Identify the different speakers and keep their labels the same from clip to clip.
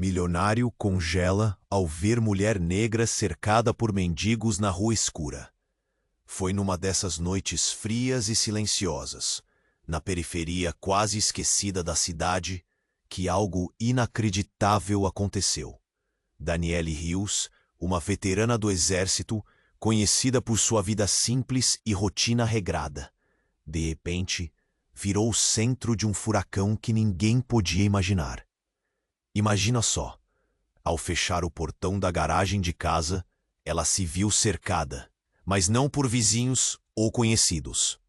Speaker 1: Milionário congela ao ver mulher negra cercada por mendigos na rua escura. Foi numa dessas noites frias e silenciosas, na periferia quase esquecida da cidade, que algo inacreditável aconteceu. Danielle Rios, uma veterana do exército, conhecida por sua vida simples e rotina regrada, de repente, virou o centro de um furacão que ninguém podia imaginar. Imagina só, ao fechar o portão da garagem de casa, ela se viu cercada, mas não por vizinhos ou conhecidos,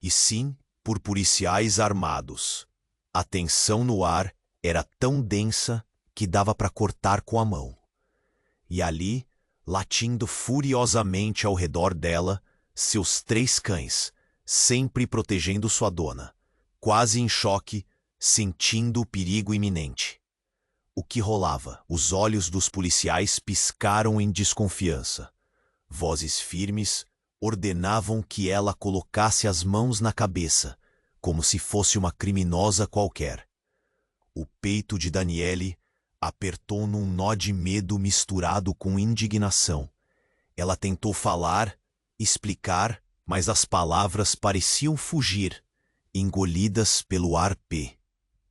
Speaker 1: e sim por policiais armados. A tensão no ar era tão densa que dava para cortar com a mão. E ali, latindo furiosamente ao redor dela, seus 3 cães, sempre protegendo sua dona, quase em choque, sentindo o perigo iminente. O que rolava? Os olhos dos policiais piscaram em desconfiança. Vozes firmes ordenavam que ela colocasse as mãos na cabeça, como se fosse uma criminosa qualquer. O peito de Danielle apertou num nó de medo misturado com indignação. Ela tentou falar, explicar, mas as palavras pareciam fugir, engolidas pelo ar P.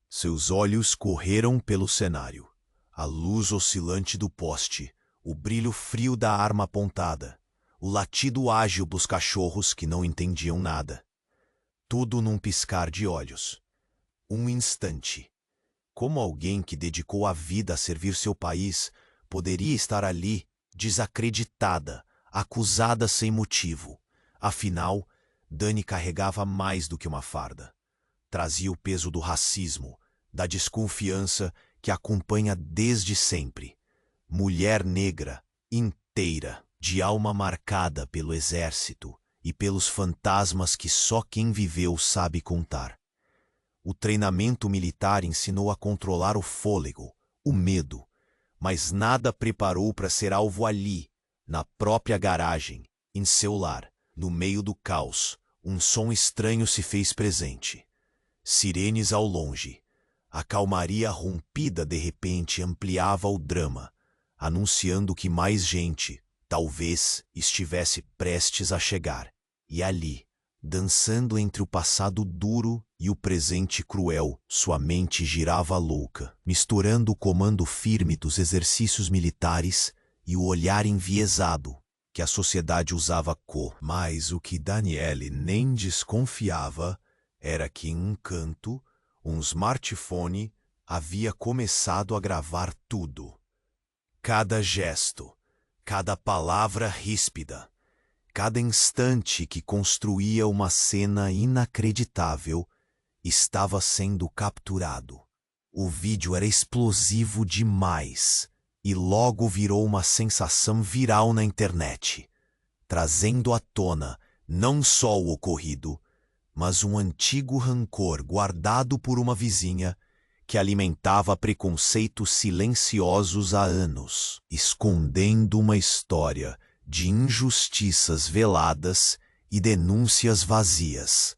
Speaker 1: Seus olhos correram pelo cenário. A luz oscilante do poste, o brilho frio da arma apontada, o latido ágil dos cachorros que não entendiam nada. Tudo num piscar de olhos. Um instante. Como alguém que dedicou a vida a servir seu país poderia estar ali, desacreditada, acusada sem motivo? Afinal, Dani carregava mais do que uma farda. Trazia o peso do racismo, da desconfiança que acompanha desde sempre. Mulher negra, inteira, de alma marcada pelo exército e pelos fantasmas que só quem viveu sabe contar. O treinamento militar ensinou a controlar o fôlego, o medo, mas nada preparou para ser alvo ali, na própria garagem, em seu lar, no meio do caos. Um som estranho se fez presente. Sirenes ao longe. A calmaria rompida de repente ampliava o drama, anunciando que mais gente, talvez, estivesse prestes a chegar. E ali, dançando entre o passado duro e o presente cruel, sua mente girava louca, misturando o comando firme dos exercícios militares e o olhar enviesado que a sociedade usava Mas o que Danielle nem desconfiava era que em um canto, um smartphone havia começado a gravar tudo. Cada gesto, cada palavra ríspida, cada instante que construía uma cena inacreditável estava sendo capturado. O vídeo era explosivo demais e logo virou uma sensação viral na internet, trazendo à tona não só o ocorrido, mas um antigo rancor guardado por uma vizinha que alimentava preconceitos silenciosos há anos, escondendo uma história de injustiças veladas e denúncias vazias.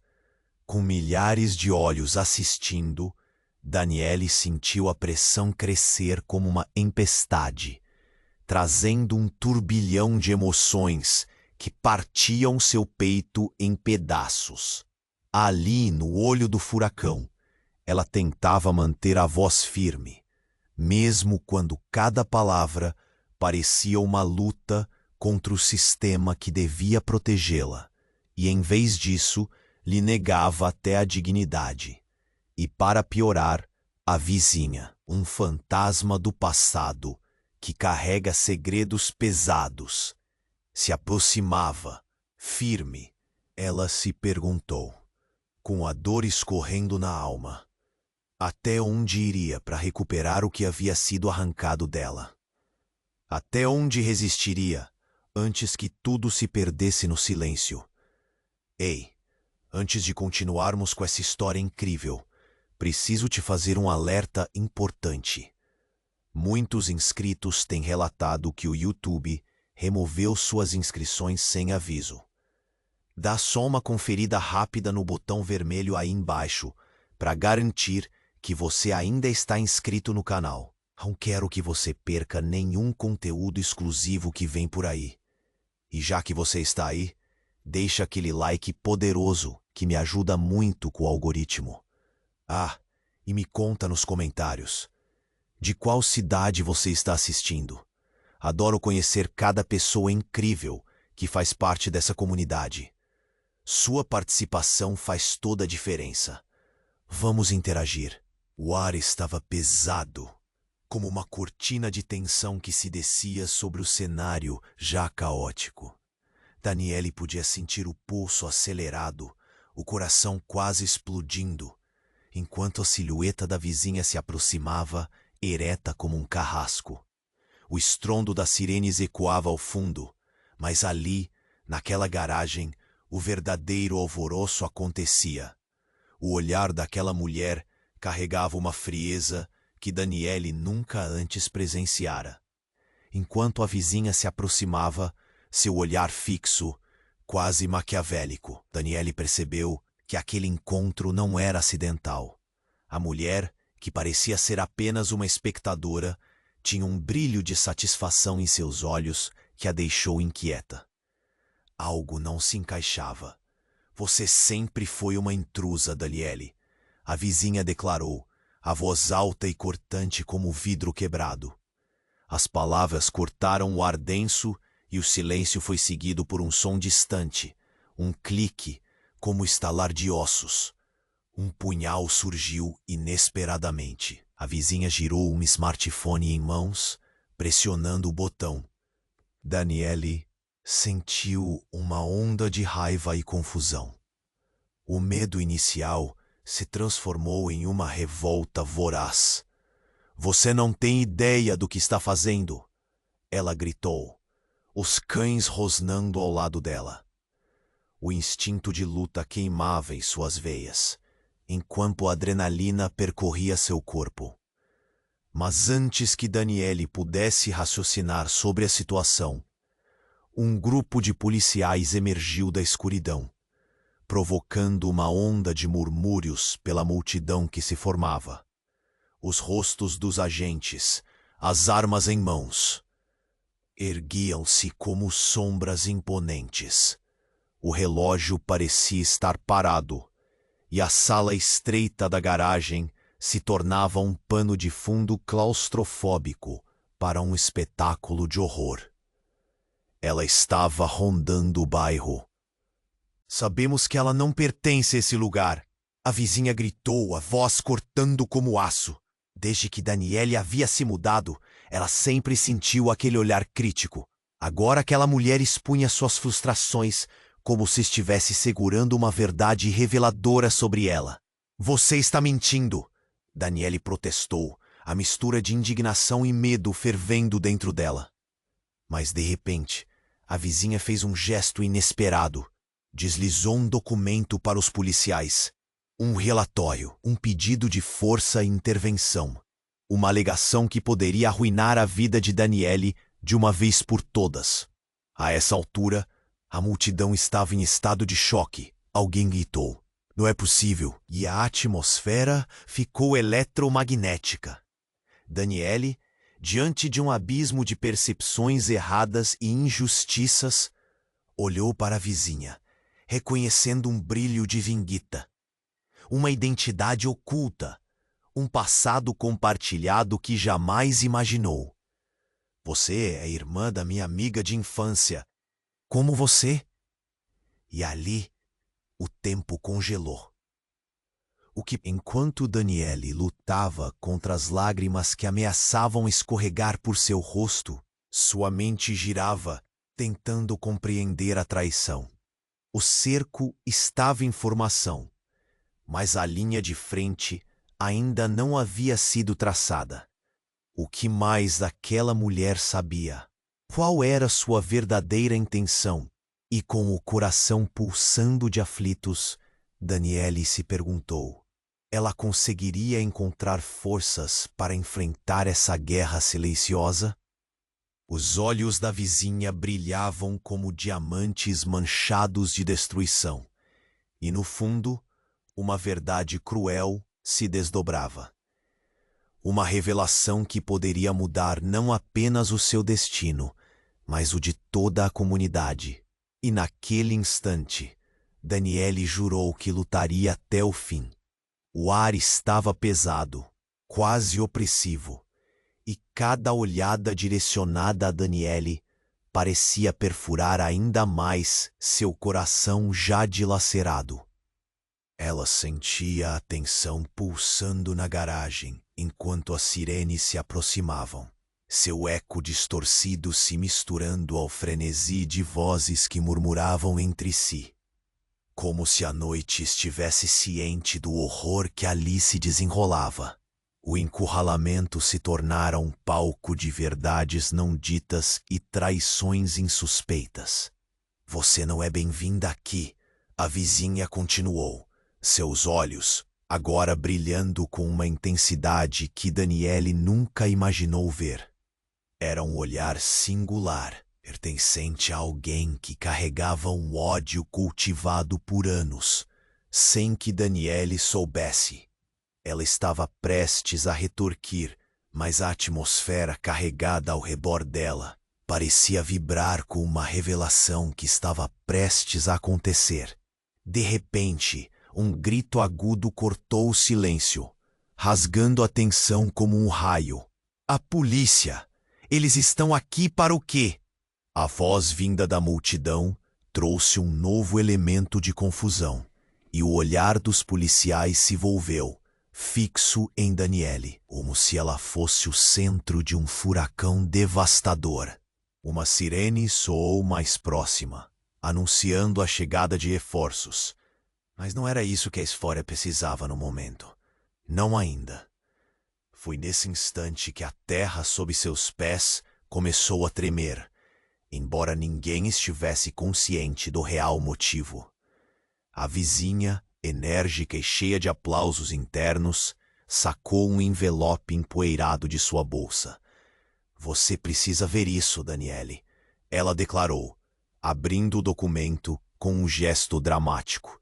Speaker 1: Com milhares de olhos assistindo, Danielle sentiu a pressão crescer como uma tempestade, trazendo um turbilhão de emoções que partiam seu peito em pedaços. Ali, no olho do furacão, ela tentava manter a voz firme, mesmo quando cada palavra parecia uma luta contra o sistema que devia protegê-la, e em vez disso, lhe negava até a dignidade. E para piorar, a vizinha, um fantasma do passado que carrega segredos pesados, se aproximava, firme. Ela se perguntou, com a dor escorrendo na alma, até onde iria para recuperar o que havia sido arrancado dela? Até onde resistiria antes que tudo se perdesse no silêncio? Ei, antes de continuarmos com essa história incrível, preciso te fazer um alerta importante. Muitos inscritos têm relatado que o YouTube removeu suas inscrições sem aviso. Dá só uma conferida rápida no botão vermelho aí embaixo para garantir que você ainda está inscrito no canal. Não quero que você perca nenhum conteúdo exclusivo que vem por aí. E já que você está aí, deixa aquele like poderoso que me ajuda muito com o algoritmo. Ah, e me conta nos comentários. De qual cidade você está assistindo? Adoro conhecer cada pessoa incrível que faz parte dessa comunidade. Sua participação faz toda a diferença. Vamos interagir. O ar estava pesado, como uma cortina de tensão que se descia sobre o cenário já caótico. Daniele podia sentir o pulso acelerado, o coração quase explodindo, enquanto a silhueta da vizinha se aproximava, ereta como um carrasco. O estrondo das sirenes ecoava ao fundo, mas ali, naquela garagem, o verdadeiro alvoroço acontecia. O olhar daquela mulher carregava uma frieza que Daniele nunca antes presenciara. Enquanto a vizinha se aproximava, seu olhar fixo, quase maquiavélico, Daniele percebeu que aquele encontro não era acidental. A mulher, que parecia ser apenas uma espectadora, tinha um brilho de satisfação em seus olhos que a deixou inquieta. Algo não se encaixava. Você sempre foi uma intrusa, Daniele, a vizinha declarou, a voz alta e cortante como vidro quebrado. As palavras cortaram o ar denso e o silêncio foi seguido por um som distante, um clique, como o estalar de ossos. Um punhal surgiu inesperadamente. A vizinha girou um smartphone em mãos, pressionando o botão. Daniele sentiu uma onda de raiva e confusão. O medo inicial se transformou em uma revolta voraz. Você não tem ideia do que está fazendo, ela gritou, os cães rosnando ao lado dela. O instinto de luta queimava em suas veias, enquanto a adrenalina percorria seu corpo. Mas antes que Daniele pudesse raciocinar sobre a situação, um grupo de policiais emergiu da escuridão, provocando uma onda de murmúrios pela multidão que se formava. Os rostos dos agentes, as armas em mãos, erguiam-se como sombras imponentes. O relógio parecia estar parado, e a sala estreita da garagem se tornava um pano de fundo claustrofóbico para um espetáculo de horror. Ela estava rondando o bairro. Sabemos que ela não pertence a esse lugar, a vizinha gritou, a voz cortando como aço. Desde que Daniele havia se mudado, ela sempre sentiu aquele olhar crítico. Agora aquela mulher expunha suas frustrações, como se estivesse segurando uma verdade reveladora sobre ela. Você está mentindo, Daniele protestou, a mistura de indignação e medo fervendo dentro dela. Mas de repente, a vizinha fez um gesto inesperado. Deslizou um documento para os policiais. Um relatório, um pedido de força e intervenção. Uma alegação que poderia arruinar a vida de Daniele de uma vez por todas. A essa altura, a multidão estava em estado de choque. Alguém gritou. Não é possível. E a atmosfera ficou eletromagnética. Daniele, diante de um abismo de percepções erradas e injustiças, olhou para a vizinha, reconhecendo um brilho de vinguita. Uma identidade oculta, um passado compartilhado que jamais imaginou. Você é irmã da minha amiga de infância. Como você? E ali, o tempo congelou. Enquanto Daniele lutava contra as lágrimas que ameaçavam escorregar por seu rosto, sua mente girava, tentando compreender a traição. O cerco estava em formação, mas a linha de frente ainda não havia sido traçada. O que mais aquela mulher sabia? Qual era sua verdadeira intenção? E com o coração pulsando de aflitos, Daniele se perguntou: ela conseguiria encontrar forças para enfrentar essa guerra silenciosa? Os olhos da vizinha brilhavam como diamantes manchados de destruição, e no fundo, uma verdade cruel se desdobrava. Uma revelação que poderia mudar não apenas o seu destino, mas o de toda a comunidade. E naquele instante, Daniele jurou que lutaria até o fim. O ar estava pesado, quase opressivo, e cada olhada direcionada a Daniele parecia perfurar ainda mais seu coração já dilacerado. Ela sentia a tensão pulsando na garagem enquanto as sirenes se aproximavam, seu eco distorcido se misturando ao frenesi de vozes que murmuravam entre si. Como se a noite estivesse ciente do horror que ali se desenrolava. O encurralamento se tornara um palco de verdades não ditas e traições insuspeitas. Você não é bem-vinda aqui, a vizinha continuou, seus olhos, agora brilhando com uma intensidade que Daniele nunca imaginou ver. Era um olhar singular, pertencente a alguém que carregava um ódio cultivado por anos, sem que Daniele soubesse. Ela estava prestes a retorquir, mas a atmosfera carregada ao redor dela parecia vibrar com uma revelação que estava prestes a acontecer. De repente, um grito agudo cortou o silêncio, rasgando a tensão como um raio. A polícia! Eles estão aqui para o quê? A voz vinda da multidão trouxe um novo elemento de confusão, e o olhar dos policiais se volveu, fixo em Daniele, como se ela fosse o centro de um furacão devastador. Uma sirene soou mais próxima, anunciando a chegada de reforços. Mas não era isso que a Esfória precisava no momento. Não ainda. Foi nesse instante que a terra sob seus pés começou a tremer, embora ninguém estivesse consciente do real motivo. A vizinha, enérgica e cheia de aplausos internos, sacou um envelope empoeirado de sua bolsa. Você precisa ver isso, Daniele, ela declarou, abrindo o documento com um gesto dramático.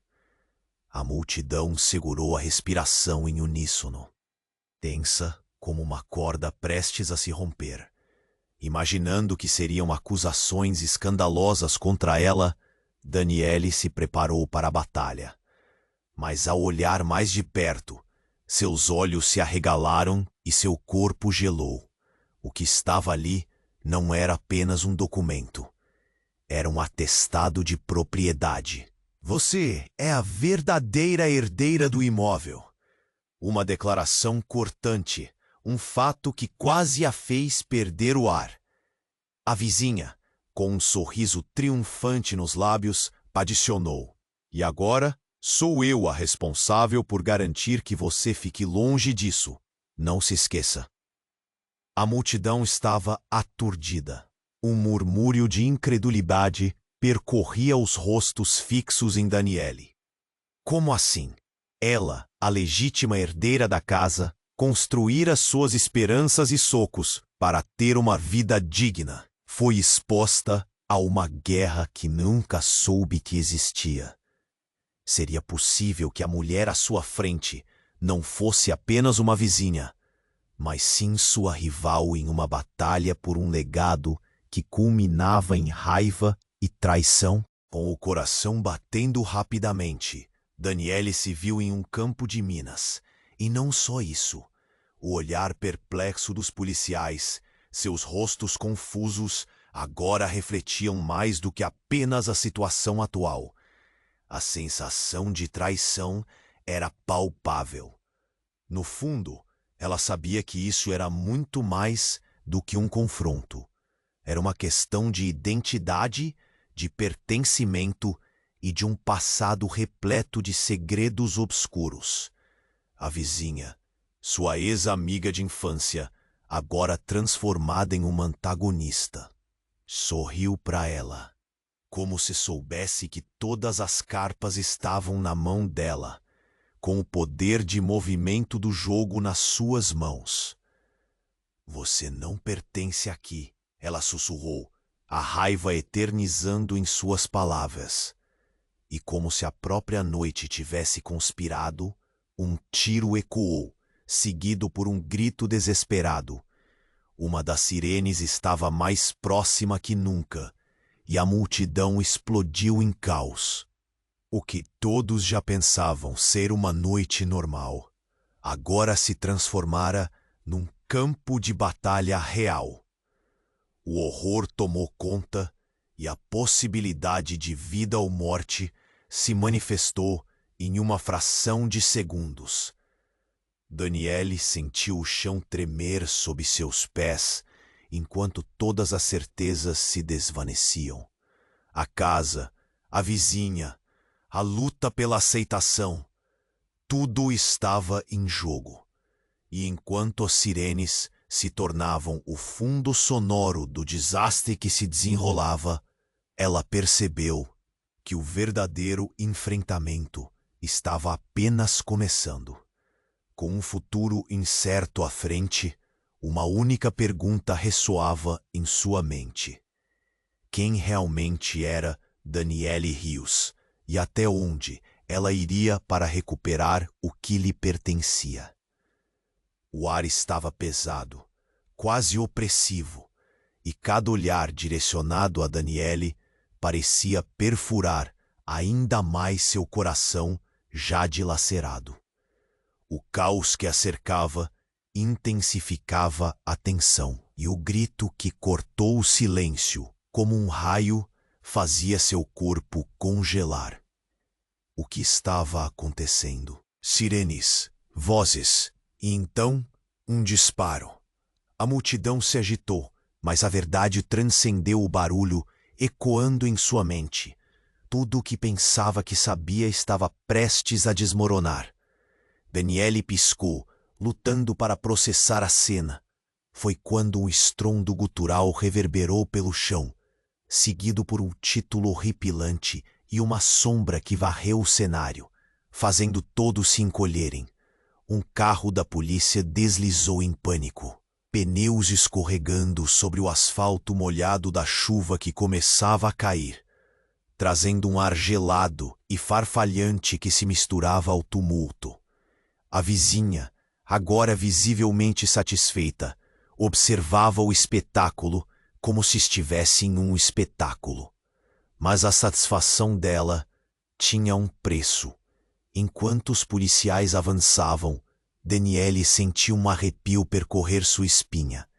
Speaker 1: A multidão segurou a respiração em uníssono, tensa como uma corda prestes a se romper. Imaginando que seriam acusações escandalosas contra ela, Daniele se preparou para a batalha. Mas ao olhar mais de perto, seus olhos se arregalaram e seu corpo gelou. O que estava ali não era apenas um documento. Era um atestado de propriedade. Você é a verdadeira herdeira do imóvel. Uma declaração cortante, um fato que quase a fez perder o ar. A vizinha, com um sorriso triunfante nos lábios, adicionou: E agora sou eu a responsável por garantir que você fique longe disso. Não se esqueça. A multidão estava aturdida. Um murmúrio de incredulidade percorria os rostos fixos em Daniele. Como assim? Ela, a legítima herdeira da casa, construíra suas esperanças e socos para ter uma vida digna. Foi exposta a uma guerra que nunca soube que existia. Seria possível que a mulher à sua frente não fosse apenas uma vizinha, mas sim sua rival em uma batalha por um legado que culminava em raiva e traição? Com o coração batendo rapidamente, Daniele se viu em um campo de minas. E não só isso. O olhar perplexo dos policiais, seus rostos confusos, agora refletiam mais do que apenas a situação atual. A sensação de traição era palpável. No fundo, ela sabia que isso era muito mais do que um confronto. Era uma questão de identidade, de pertencimento e de um passado repleto de segredos obscuros. A vizinha, sua ex-amiga de infância, agora transformada em uma antagonista, sorriu para ela, como se soubesse que todas as cartas estavam na mão dela, com o poder de movimento do jogo nas suas mãos. Você não pertence aqui, ela sussurrou, a raiva eternizando em suas palavras. E como se a própria noite tivesse conspirado, um tiro ecoou, seguido por um grito desesperado. Uma das sirenes estava mais próxima que nunca, e a multidão explodiu em caos. O que todos já pensavam ser uma noite normal, agora se transformara num campo de batalha real. O horror tomou conta e a possibilidade de vida ou morte se manifestou em uma fração de segundos. Daniele sentiu o chão tremer sob seus pés, enquanto todas as certezas se desvaneciam. A casa, a vizinha, a luta pela aceitação, tudo estava em jogo. E enquanto as sirenes se tornavam o fundo sonoro do desastre que se desenrolava, ela percebeu que o verdadeiro enfrentamento estava apenas começando. Com um futuro incerto à frente, uma única pergunta ressoava em sua mente: quem realmente era Daniele Rios e até onde ela iria para recuperar o que lhe pertencia? O ar estava pesado, quase opressivo, e cada olhar direcionado a Daniele parecia perfurar ainda mais seu coração já dilacerado. O caos que a cercava intensificava a tensão, e o grito que cortou o silêncio, como um raio, fazia seu corpo congelar. O que estava acontecendo? Sirenes, vozes, e então um disparo. A multidão se agitou, mas a verdade transcendeu o barulho, ecoando em sua mente. Tudo o que pensava que sabia estava prestes a desmoronar. Daniele piscou, lutando para processar a cena. Foi quando um estrondo gutural reverberou pelo chão, seguido por um título horripilante e uma sombra que varreu o cenário, fazendo todos se encolherem. Um carro da polícia deslizou em pânico, pneus escorregando sobre o asfalto molhado da chuva que começava a cair, trazendo um ar gelado e farfalhante que se misturava ao tumulto. A vizinha, agora visivelmente satisfeita, observava o espetáculo como se estivesse em um espetáculo. Mas a satisfação dela tinha um preço. Enquanto os policiais avançavam, Daniele sentiu um arrepio percorrer sua espinha.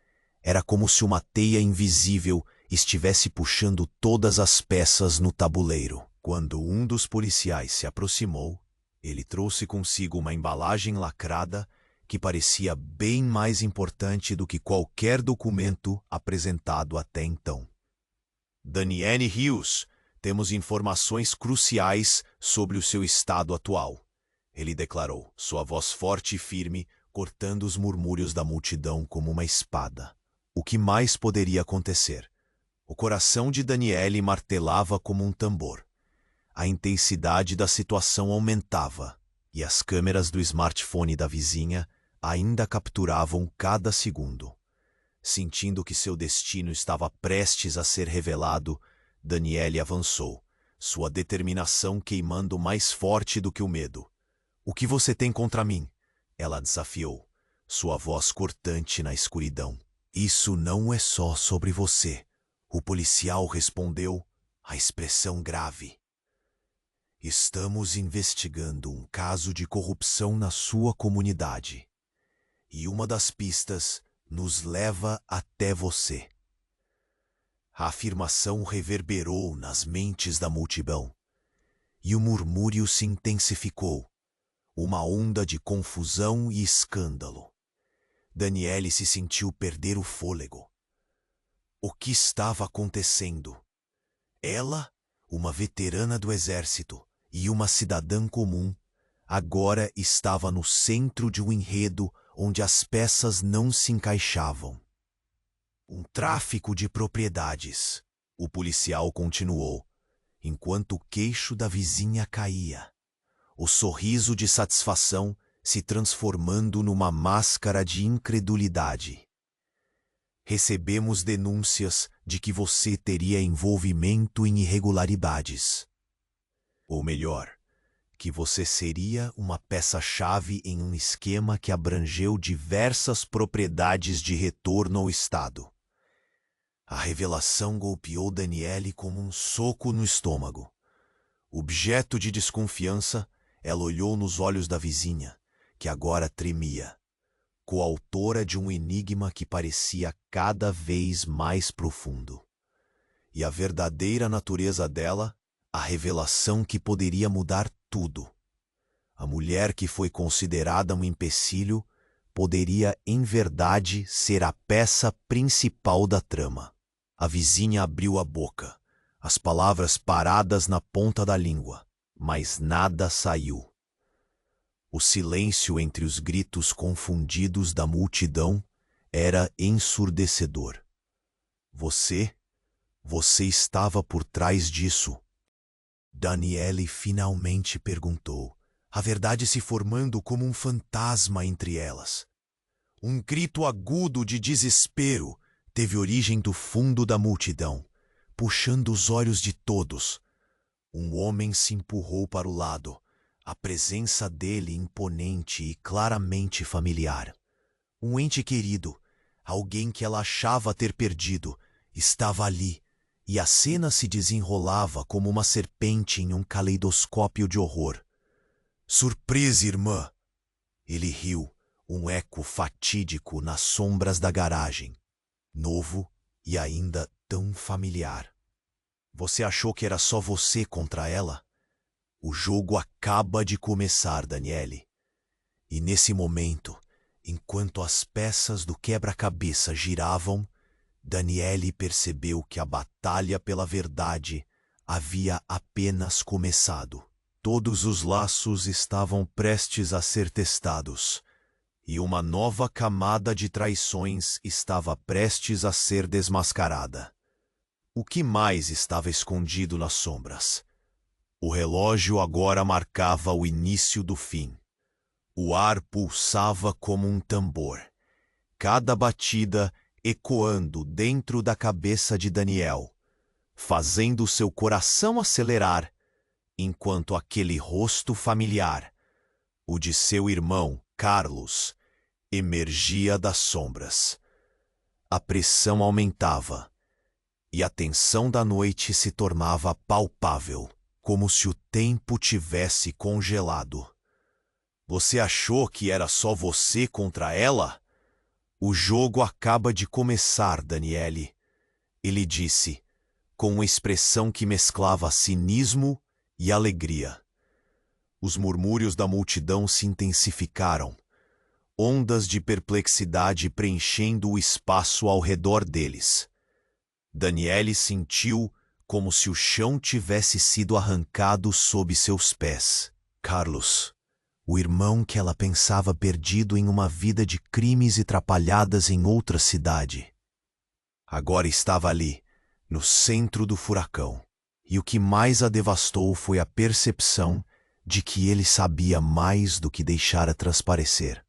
Speaker 1: Era como se uma teia invisível estivesse puxando todas as peças no tabuleiro. Quando um dos policiais se aproximou, ele trouxe consigo uma embalagem lacrada que parecia bem mais importante do que qualquer documento apresentado até então. Daniele Rios, temos informações cruciais sobre o seu estado atual, ele declarou, sua voz forte e firme, cortando os murmúrios da multidão como uma espada. O que mais poderia acontecer? O coração de Daniele martelava como um tambor. A intensidade da situação aumentava, e as câmeras do smartphone da vizinha ainda capturavam cada segundo. Sentindo que seu destino estava prestes a ser revelado, Daniele avançou, sua determinação queimando mais forte do que o medo. "O que você tem contra mim?" ela desafiou, sua voz cortante na escuridão. "Isso não é só sobre você", o policial respondeu, a expressão grave. "Estamos investigando um caso de corrupção na sua comunidade. E uma das pistas nos leva até você." A afirmação reverberou nas mentes da multidão, e o murmúrio se intensificou, uma onda de confusão e escândalo. Daniele se sentiu perder o fôlego. O que estava acontecendo? Ela, uma veterana do exército e uma cidadã comum, agora estava no centro de um enredo onde as peças não se encaixavam. "Um tráfico de propriedades", o policial continuou, enquanto o queixo da vizinha caía, o sorriso de satisfação se transformando numa máscara de incredulidade. "Recebemos denúncias de que você teria envolvimento em irregularidades. Ou melhor, que você seria uma peça-chave em um esquema que abrangeu diversas propriedades de retorno ao Estado. A revelação golpeou Daniele como um soco no estômago. Objeto de desconfiança, ela olhou nos olhos da vizinha, que agora tremia, coautora de um enigma que parecia cada vez mais profundo. E a verdadeira natureza dela, a revelação que poderia mudar tudo. A mulher que foi considerada um empecilho poderia, em verdade, ser a peça principal da trama. A vizinha abriu a boca, as palavras paradas na ponta da língua, mas nada saiu. O silêncio entre os gritos confundidos da multidão era ensurdecedor. Você estava por trás disso. Daniele finalmente perguntou, a verdade se formando como um fantasma entre elas. Um grito agudo de desespero teve origem do fundo da multidão, puxando os olhos de todos. Um homem se empurrou para o lado, a presença dele imponente e claramente familiar. Um ente querido, alguém que ela achava ter perdido, estava ali, e a cena se desenrolava como uma serpente em um caleidoscópio de horror. Surpresa, irmã! Ele riu, um eco fatídico nas sombras da garagem, novo e ainda tão familiar. Você achou que era só você contra ela? O jogo acaba de começar, Daniele. E nesse momento, enquanto as peças do quebra-cabeça giravam, Daniele percebeu que a batalha pela verdade havia apenas começado. Todos os laços estavam prestes a ser testados, e uma nova camada de traições estava prestes a ser desmascarada. O que mais estava escondido nas sombras? O relógio agora marcava o início do fim. O ar pulsava como um tambor, cada batida ecoando dentro da cabeça de Daniel, fazendo seu coração acelerar, enquanto aquele rosto familiar, o de seu irmão, Carlos, emergia das sombras. A pressão aumentava, e a tensão da noite se tornava palpável, como se o tempo tivesse congelado. Você achou que era só você contra ela? O jogo acaba de começar, Daniele. Ele disse, com uma expressão que mesclava cinismo e alegria. Os murmúrios da multidão se intensificaram, ondas de perplexidade preenchendo o espaço ao redor deles. Daniele sentiu como se o chão tivesse sido arrancado sob seus pés. Carlos, o irmão que ela pensava perdido em uma vida de crimes e trapalhadas em outra cidade, agora estava ali, no centro do furacão. E o que mais a devastou foi a percepção de que ele sabia mais do que deixara transparecer.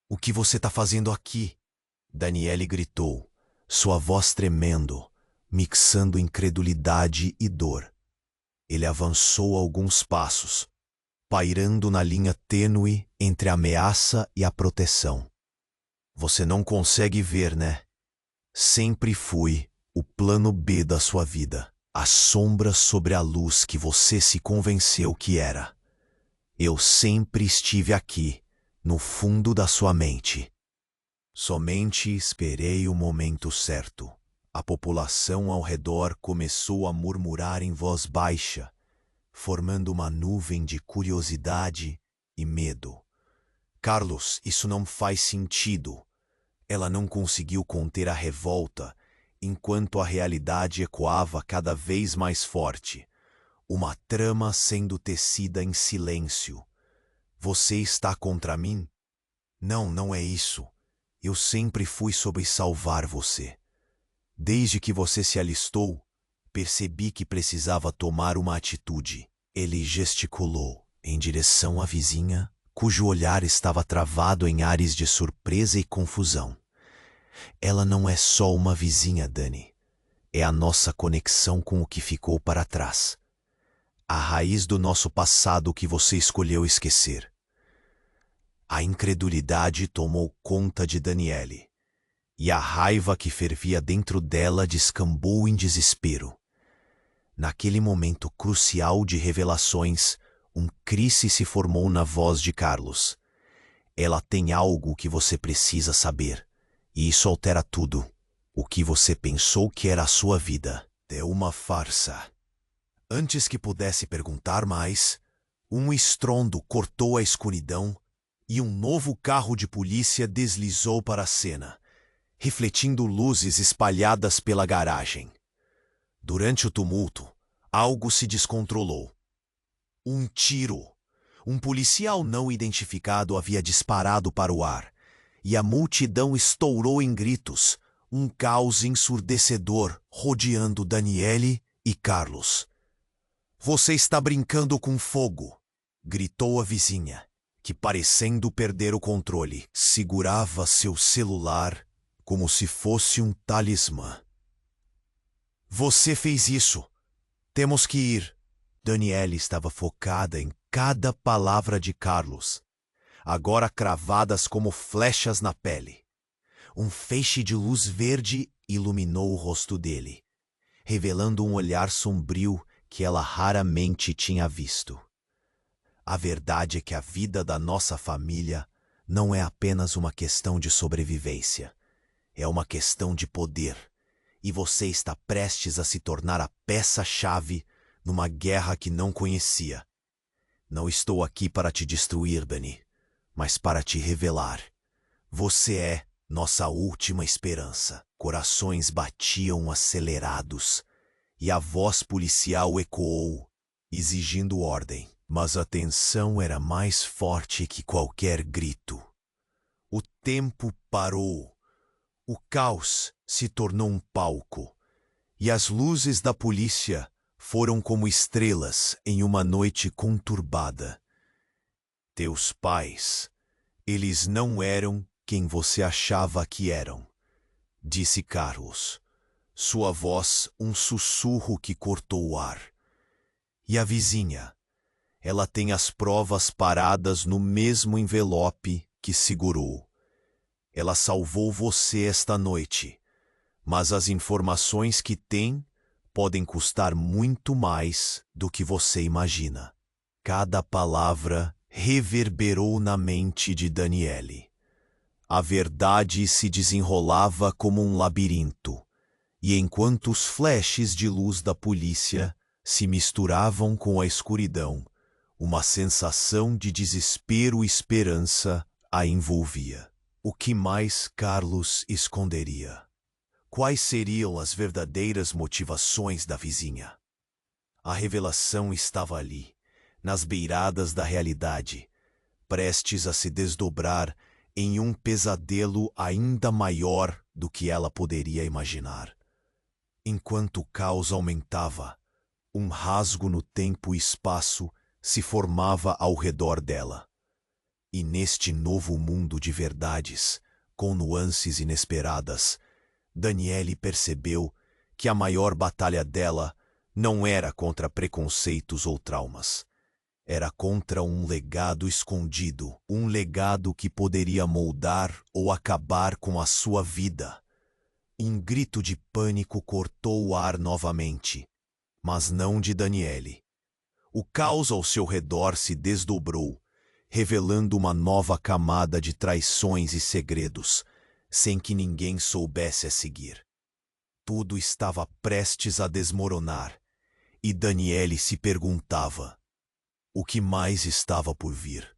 Speaker 1: O que você está fazendo aqui? Daniele gritou, sua voz tremendo, mixando incredulidade e dor. Ele avançou alguns passos, pairando na linha tênue entre a ameaça e a proteção. Você não consegue ver, né? Sempre fui o plano B da sua vida. A sombra sobre a luz que você se convenceu que era. Eu sempre estive aqui, no fundo da sua mente. Somente esperei o momento certo. A população ao redor começou a murmurar em voz baixa, formando uma nuvem de curiosidade e medo. Carlos, isso não faz sentido. Ela não conseguiu conter a revolta, enquanto a realidade ecoava cada vez mais forte, uma trama sendo tecida em silêncio. Você está contra mim? Não, não é isso. Eu sempre fui sobre salvar você. Desde que você se alistou, percebi que precisava tomar uma atitude. Ele gesticulou em direção à vizinha, cujo olhar estava travado em ares de surpresa e confusão. Ela não é só uma vizinha, Dani. É a nossa conexão com o que ficou para trás. a raiz do nosso passado que você escolheu esquecer. A incredulidade tomou conta de Daniele, e a raiva que fervia dentro dela descambou em desespero. Naquele momento crucial de revelações, crise se formou na voz de Carlos. Ela tem algo que você precisa saber, e isso altera tudo. O que você pensou que era a sua vida é uma farsa. Antes que pudesse perguntar mais, um estrondo cortou a escuridão e um novo carro de polícia deslizou para a cena, refletindo luzes espalhadas pela garagem. Durante o tumulto, algo se descontrolou. Um tiro. Um policial não identificado havia disparado para o ar, e a multidão estourou em gritos, um caos ensurdecedor rodeando Daniele e Carlos. "Você está brincando com fogo", gritou a vizinha, que, parecendo perder o controle, segurava seu celular como se fosse um talismã. "Você fez isso. Temos que ir." Daniele estava focada em cada palavra de Carlos, agora cravadas como flechas na pele. Um feixe de luz verde iluminou o rosto dele, revelando um olhar sombrio que ela raramente tinha visto. A verdade é que a vida da nossa família não é apenas uma questão de sobrevivência. É uma questão de poder, e você está prestes a se tornar a peça-chave numa guerra que não conhecia. Não estou aqui para te destruir, Dani, mas para te revelar. Você é nossa última esperança. Corações batiam acelerados, e a voz policial ecoou, exigindo ordem. Mas a tensão era mais forte que qualquer grito. O tempo parou. O caos se tornou um palco, e as luzes da polícia foram como estrelas em uma noite conturbada. Teus pais, eles não eram quem você achava que eram, disse Carlos, sua voz um sussurro que cortou o ar. E a vizinha, ela tem as provas paradas no mesmo envelope que segurou. Ela salvou você esta noite, mas as informações que tem podem custar muito mais do que você imagina. Cada palavra reverberou na mente de Daniele. A verdade se desenrolava como um labirinto, e enquanto os flashes de luz da polícia se misturavam com a escuridão, uma sensação de desespero e esperança a envolvia. O que mais Carlos esconderia? Quais seriam as verdadeiras motivações da vizinha? A revelação estava ali, nas beiradas da realidade, prestes a se desdobrar em um pesadelo ainda maior do que ela poderia imaginar. Enquanto o caos aumentava, um rasgo no tempo e espaço se formava ao redor dela. E neste novo mundo de verdades, com nuances inesperadas, Daniele percebeu que a maior batalha dela não era contra preconceitos ou traumas. Era contra um legado escondido, um legado que poderia moldar ou acabar com a sua vida. Um grito de pânico cortou o ar novamente, mas não de Daniele. O caos ao seu redor se desdobrou, revelando uma nova camada de traições e segredos, sem que ninguém soubesse a seguir. Tudo estava prestes a desmoronar, e Daniele se perguntava: o que mais estava por vir?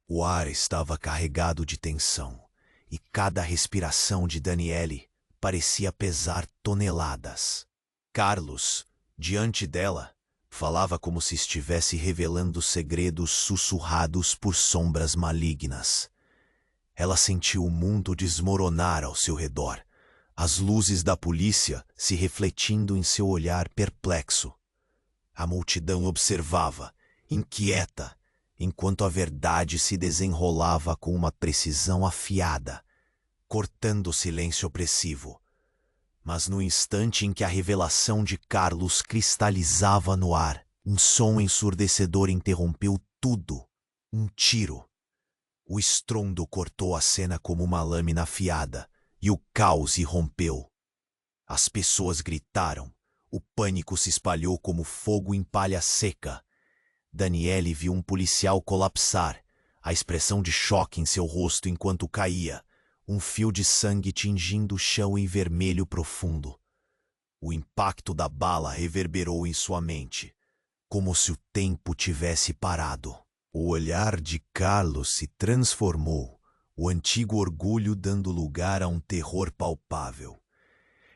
Speaker 1: O ar estava carregado de tensão, e cada respiração de Daniele parecia pesar toneladas. Carlos, diante dela, falava como se estivesse revelando segredos sussurrados por sombras malignas. Ela sentiu o mundo desmoronar ao seu redor, as luzes da polícia se refletindo em seu olhar perplexo. A multidão observava, inquieta, enquanto a verdade se desenrolava com uma precisão afiada, cortando o silêncio opressivo. Mas no instante em que a revelação de Carlos cristalizava no ar, Um som ensurdecedor interrompeu tudo. Um tiro. O estrondo cortou a cena como uma lâmina afiada, e o caos irrompeu. As pessoas gritaram. O pânico se espalhou como fogo em palha seca. Daniele viu um policial colapsar, a expressão de choque em seu rosto enquanto caía, um fio de sangue tingindo o chão em vermelho profundo. O impacto da bala reverberou em sua mente, como se o tempo tivesse parado. O olhar de Carlos se transformou, o antigo orgulho dando lugar a um terror palpável.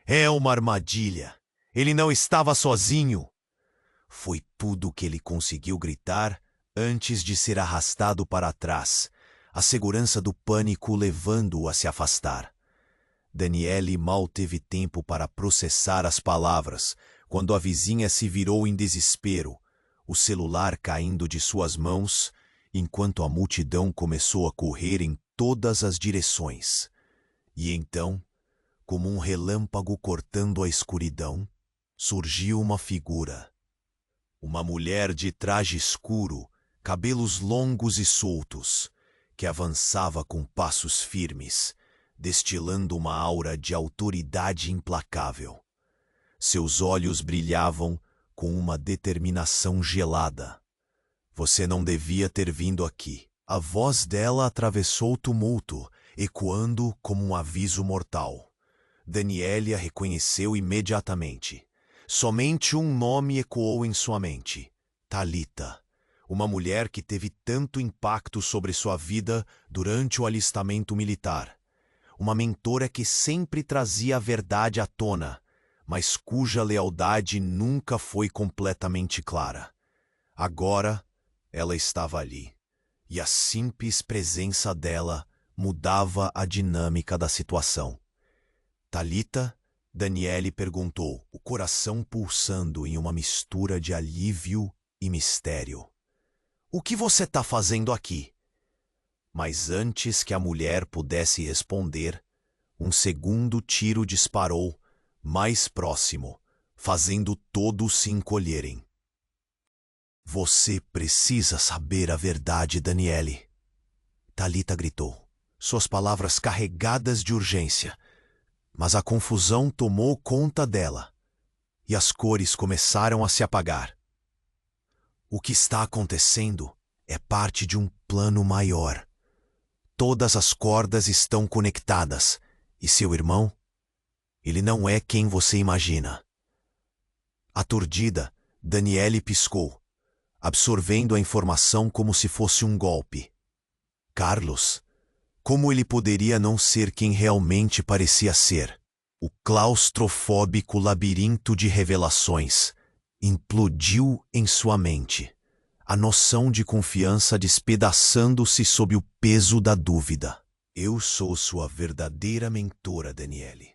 Speaker 1: É uma armadilha! Ele não estava sozinho! Foi tudo o que ele conseguiu gritar antes de ser arrastado para trás, a segurança do pânico levando-o a se afastar. Daniele mal teve tempo para processar as palavras, quando a vizinha se virou em desespero, o celular caindo de suas mãos, enquanto a multidão começou a correr em todas as direções. E então, como um relâmpago cortando a escuridão, surgiu uma figura. Uma mulher de traje escuro, cabelos longos e soltos, que avançava com passos firmes, destilando uma aura de autoridade implacável. Seus olhos brilhavam com uma determinação gelada. Você não devia ter vindo aqui. A voz dela atravessou o tumulto, ecoando como um aviso mortal. Daniele a reconheceu imediatamente. Somente um nome ecoou em sua mente: Thalita, uma mulher que teve tanto impacto sobre sua vida durante o alistamento militar. Uma mentora que sempre trazia a verdade à tona, mas cuja lealdade nunca foi completamente clara. Agora, ela estava ali, e a simples presença dela mudava a dinâmica da situação. Thalita, Daniele perguntou, o coração pulsando em uma mistura de alívio e mistério. O que você está fazendo aqui? Mas antes que a mulher pudesse responder, um segundo tiro disparou, mais próximo, fazendo todos se encolherem. Você precisa saber a verdade, Daniele. Thalita gritou, suas palavras carregadas de urgência. Mas a confusão tomou conta dela, e as cores começaram a se apagar. O que está acontecendo é parte de um plano maior. Todas as cordas estão conectadas, e seu irmão? Ele não é quem você imagina. Aturdida, Daniele piscou, absorvendo a informação como se fosse um golpe. Carlos? Como ele poderia não ser quem realmente parecia ser? O claustrofóbico labirinto de revelações implodiu em sua mente, a noção de confiança despedaçando-se sob o peso da dúvida. Eu sou sua verdadeira mentora, Daniele.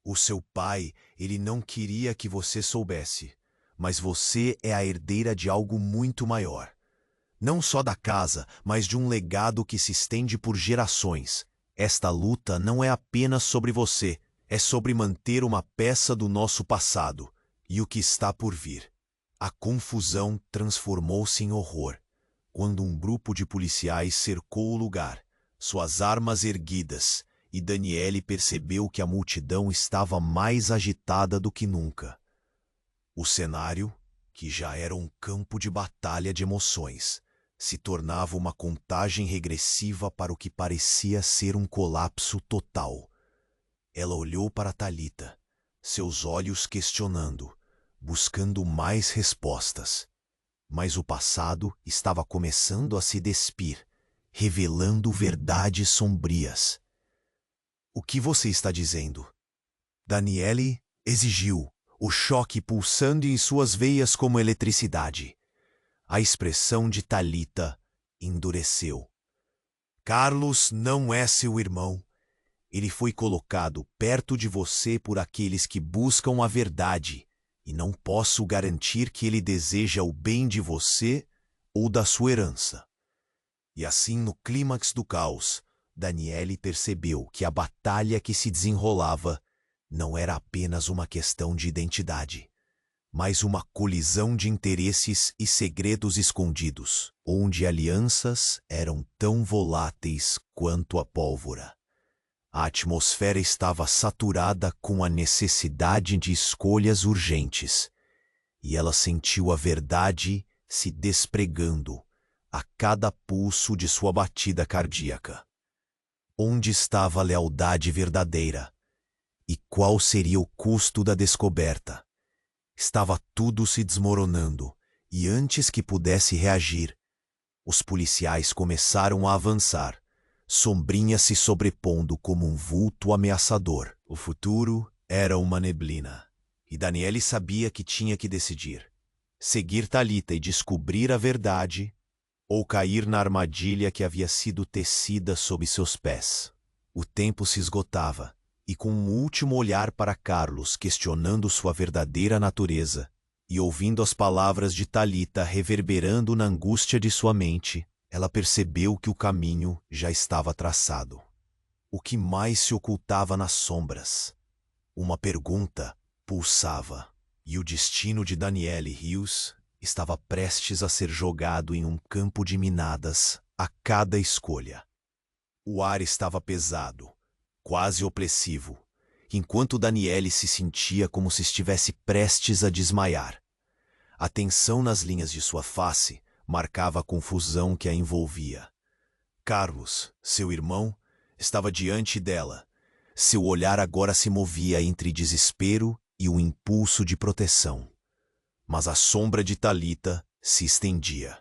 Speaker 1: O seu pai, ele não queria que você soubesse, mas você é a herdeira de algo muito maior. Não só da casa, mas de um legado que se estende por gerações. Esta luta não é apenas sobre você, é sobre manter uma peça do nosso passado e o que está por vir. A confusão transformou-se em horror, quando um grupo de policiais cercou o lugar, suas armas erguidas, e Daniele percebeu que a multidão estava mais agitada do que nunca. O cenário, que já era um campo de batalha de emoções, se tornava uma contagem regressiva para o que parecia ser um colapso total. Ela olhou para Thalita, seus olhos questionando, buscando mais respostas. Mas o passado estava começando a se despir, revelando verdades sombrias. O que você está dizendo? Daniele exigiu, o choque pulsando em suas veias como eletricidade. A expressão de Thalita endureceu. Carlos não é seu irmão. Ele foi colocado perto de você por aqueles que buscam a verdade, e não posso garantir que ele deseja o bem de você ou da sua herança. E assim, no clímax do caos, Daniele percebeu que a batalha que se desenrolava não era apenas uma questão de identidade, mas uma colisão de interesses e segredos escondidos, onde alianças eram tão voláteis quanto a pólvora. A atmosfera estava saturada com a necessidade de escolhas urgentes, e ela sentiu a verdade se despregando a cada pulso de sua batida cardíaca. Onde estava a lealdade verdadeira? E qual seria o custo da descoberta? Estava tudo se desmoronando, e antes que pudesse reagir, os policiais começaram a avançar, Sombrinha se sobrepondo como um vulto ameaçador. O futuro era uma neblina, e Daniele sabia que tinha que decidir: seguir Thalita e descobrir a verdade, ou cair na armadilha que havia sido tecida sob seus pés. O tempo se esgotava, e com um último olhar para Carlos questionando sua verdadeira natureza, e ouvindo as palavras de Thalita reverberando na angústia de sua mente, ela percebeu que o caminho já estava traçado. O que mais se ocultava nas sombras? Uma pergunta pulsava, e o destino de Daniele Rios estava prestes a ser jogado em um campo de minadas a cada escolha. O ar estava pesado, quase opressivo, enquanto Daniele se sentia como se estivesse prestes a desmaiar. A tensão nas linhas de sua face marcava a confusão que a envolvia. Carlos, seu irmão, estava diante dela. Seu olhar agora se movia entre desespero e o impulso de proteção. Mas a sombra de Thalita se estendia,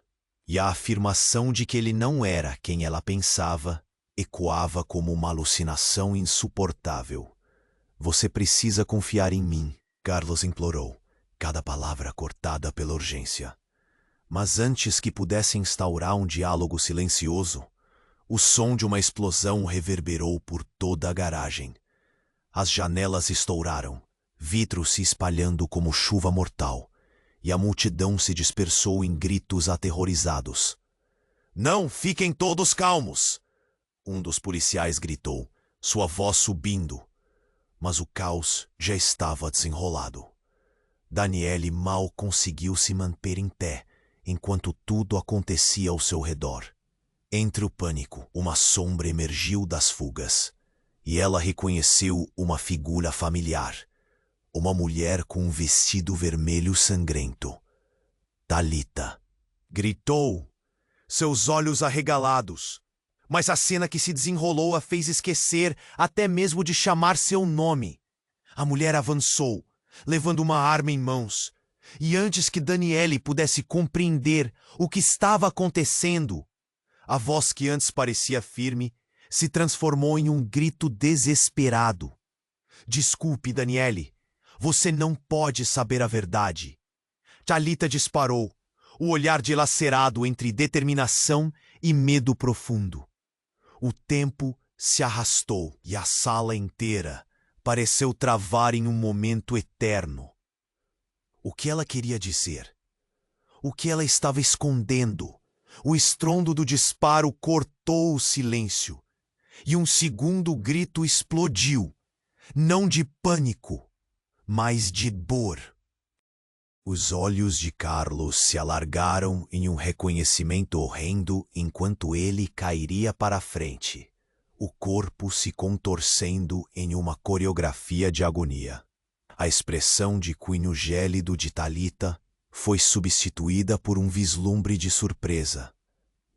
Speaker 1: e a afirmação de que ele não era quem ela pensava ecoava como uma alucinação insuportável. Você precisa confiar em mim, Carlos implorou, cada palavra cortada pela urgência. Mas antes que pudesse instaurar um diálogo silencioso, o som de uma explosão reverberou por toda a garagem. As janelas estouraram, vidros se espalhando como chuva mortal, e a multidão se dispersou em gritos aterrorizados. "Não, fiquem todos calmos!" Um dos policiais gritou, sua voz subindo. Mas o caos já estava desenrolado. Daniele mal conseguiu se manter em pé, enquanto tudo acontecia ao seu redor. Entre o pânico, uma sombra emergiu das fugas, e ela reconheceu uma figura familiar, uma mulher com um vestido vermelho sangrento. Thalita. Gritou, seus olhos arregalados, mas a cena que se desenrolou a fez esquecer até mesmo de chamar seu nome. A mulher avançou, levando uma arma em mãos, e antes que Daniele pudesse compreender o que estava acontecendo, a voz que antes parecia firme se transformou em um grito desesperado. "Desculpe, Daniele, você não pode saber a verdade." Thalita disparou, o olhar dilacerado entre determinação e medo profundo. O tempo se arrastou e a sala inteira pareceu travar em um momento eterno. O que ela queria dizer? O que ela estava escondendo? O estrondo do disparo cortou o silêncio, e um segundo grito explodiu, não de pânico, mas de dor. Os olhos de Carlos se alargaram em um reconhecimento horrendo enquanto ele cairia para a frente, o corpo se contorcendo em uma coreografia de agonia. A expressão de cunho gélido de Thalita foi substituída por um vislumbre de surpresa.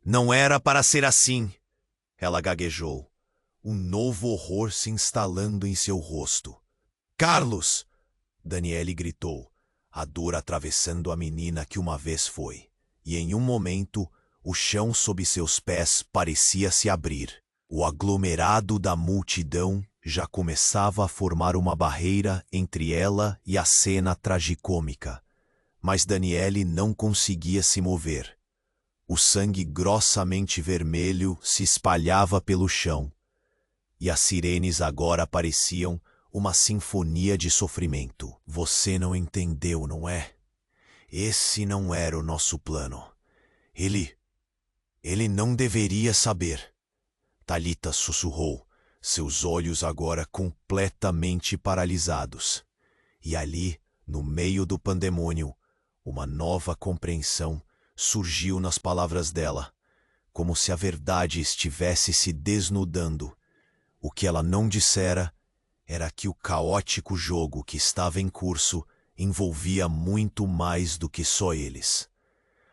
Speaker 1: "Não era para ser assim!" Ela gaguejou, um novo horror se instalando em seu rosto. "Carlos!" Daniele gritou, a dor atravessando a menina que uma vez foi, e em um momento o chão sob seus pés parecia se abrir. O aglomerado da multidão já começava a formar uma barreira entre ela e a cena tragicômica, mas Daniele não conseguia se mover. O sangue grossamente vermelho se espalhava pelo chão, e as sirenes agora pareciam uma sinfonia de sofrimento. "Você não entendeu, não é? Esse não era o nosso plano. Ele não deveria saber." Thalita sussurrou, seus olhos agora completamente paralisados. E ali, No meio do pandemônio, uma nova compreensão surgiu nas palavras dela, como se a verdade estivesse se desnudando. O que ela não dissera era que o caótico jogo que estava em curso envolvia muito mais do que só eles.